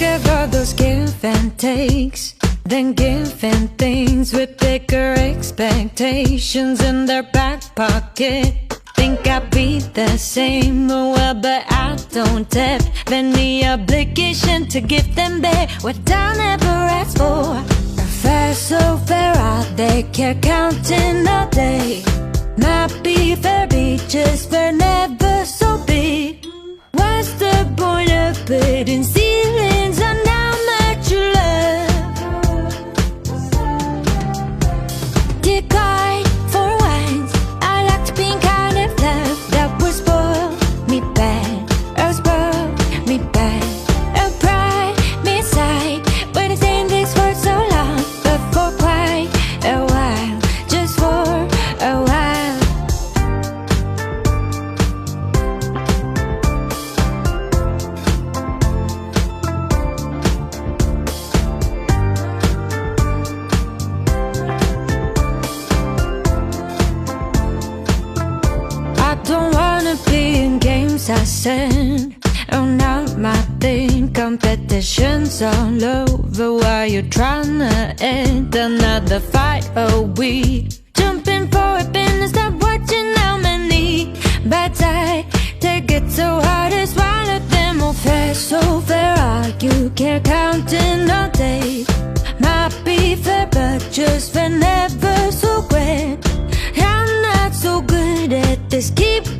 Sick of all those give and takes, then giving things with bigger expectations in their back pocket. Think I'd be the same, well, but I don't have any obligation to give them back what I never asked for. Fair, so fair, are they care counting all day? Might be fair, be just fair, never so big. What's the point of putting ceilings on how much you love? Dear God, for once, I like to be kind of love that would spoil me bad, or spoil me bad, or pride me inside. But it's saying this for so long, but for quite a while, just for a while. I don't wanna be in games, I said. Oh, not my thing. Competition's all over while you're trying to end another fight. Oh, we jumping forward, business, not watching how many bites I take. It so hard to swallow them all. Fair, so fair, are you care counting all day? Might be fair, but just fair, never so great. I'm not so good at this. Keep